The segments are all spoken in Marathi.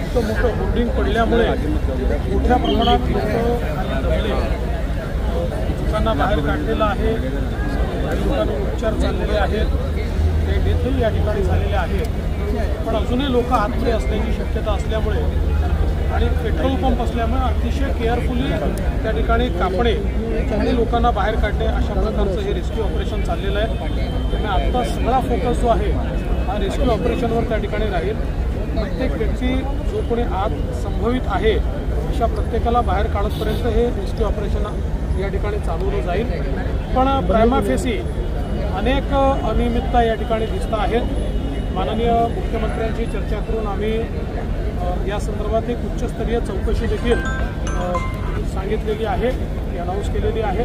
इतकं मोठं होर्डिंग पडल्यामुळे मोठ्या प्रमाणात लोकांना बाहेर काढलेलं आहे। काही लोकांवर उपचार चाललेले आहेत, ते डेथही या ठिकाणी झालेले आहेत। पण अजूनही लोक आतमध्ये असण्याची शक्यता असल्यामुळे आणि पेट्रोल पंप असल्यामुळे अतिशय केअरफुली त्या ठिकाणी कापणे आणि लोकांना बाहेर काढणे अशा प्रकारचं हे रेस्क्यू ऑपरेशन चाललेलं आहे। त्यामुळे आत्ता सगळा फोकस जो आहे हा रेस्क्यू ऑपरेशनवर त्या ठिकाणी राहील। प्रत्येक व्यक्ती जो कोणी आत संभवित आहे अशा प्रत्येकाला बाहेर काढतपर्यंत हे रेस्क्यू ऑपरेशन या ठिकाणी चालवलं जाईल। पण प्रायमा फेसी अनेक अनियमितता या ठिकाणी दिसत आहेत। माननीय मुख्यमंत्र्यांची चर्चा करून आम्ही या संदर्भात एक उच्चस्तरीय चौकशी देखील सांगितलेली आहे, अनाऊन्स केलेली आहे।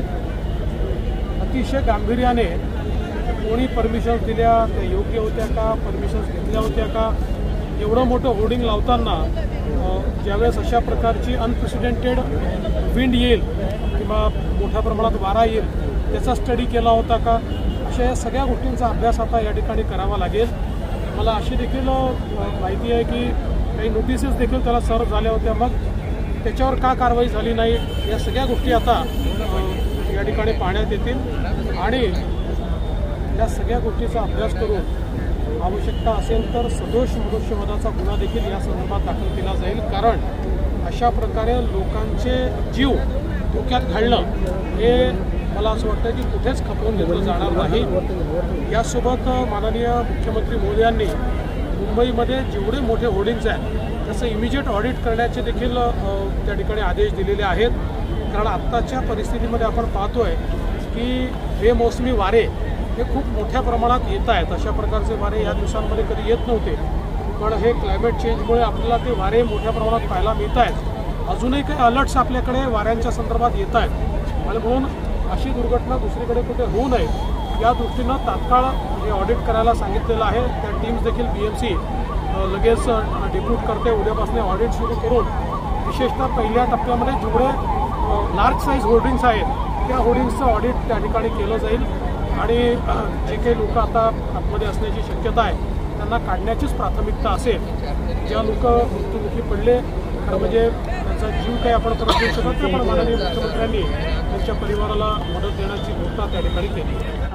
अतिशय गांभीर्याने कोणी परमिशन्स दिल्या, त्या योग्य होत्या का, परमिशन्स घेतल्या होत्या का, एवढं मोठं होर्डिंग लावताना ज्यावेळेस अशा प्रकारची अनप्रेसिडेंटेड विंड येईल किंवा मोठ्या प्रमाणात वारा येईल त्याचा स्टडी केला होता का, अशा या सगळ्या गोष्टींचा अभ्यास आता या ठिकाणी करावा लागेल। मला अशी देखील माहिती आहे की काही नोटिसेस देखील त्याला सर्व झाल्या होत्या, मग त्याच्यावर का कारवाई झाली नाही या सगळ्या गोष्टी आता या ठिकाणी पाहण्यात येतील आणि या सगळ्या गोष्टीचा अभ्यास करून आवश्यकता असेल तर सदोष मनुष्यवधाचा गुन्हा देखील या संदर्भात दाखल केला जाईल। कारण अशा प्रकारे लोकांचे जीव धोक्यात घालणं हे मला असं वाटतं की कुठेच खपवून घेतलं जाणार नाही। यासोबत माननीय मुख्यमंत्री महोदयांनी मुंबईमध्ये जेवढे मोठे होर्डिंग्स आहेत त्याचं इमिजिएट ऑडिट करण्याचे देखील त्या ठिकाणी आदेश दिलेले आहेत। कारण आत्ताच्या परिस्थितीमध्ये आपण पाहतोय की बेमोसमी वारे हे खूप मोठ्या प्रमाणात येत आहेत। अशा प्रकारचे वारे या दिवसांमध्ये कधी येत नव्हते, पण हे क्लायमेट चेंजमुळे आपल्याला ते वारे मोठ्या प्रमाणात पाहायला मिळत आहेत। अजूनही काही अलर्ट्स आपल्याकडे वाऱ्यांच्या संदर्भात येत आहेत आणि म्हणून अशी दुर्घटना दुसरीकडे कुठे होऊ नये या दृष्टीनं तात्काळ हे ऑडिट करायला सांगितलेलं आहे। त्या टीम्स देखील BMC लगेच डेप्यूट करते, उद्यापासून ऑडिट सुरू करून विशेषतः पहिल्या टप्प्यामध्ये जेवढे लार्ज साईज होर्डिंग्स आहेत त्या होर्डिंग्सचं ऑडिट त्या ठिकाणी केलं जाईल आणि जे काही लोक आता आतमध्ये असण्याची शक्यता आहे त्यांना काढण्याचीच प्राथमिकता असेल। ज्या लोक मृत्युमुखी पडले खरं म्हणजे त्यांचा जीव काही आपण परत देऊ शकत नाही, पण माननीय मुख्यमंत्र्यांनी त्यांच्या परिवाराला मदत देण्याची घोषणा त्या ठिकाणी केली।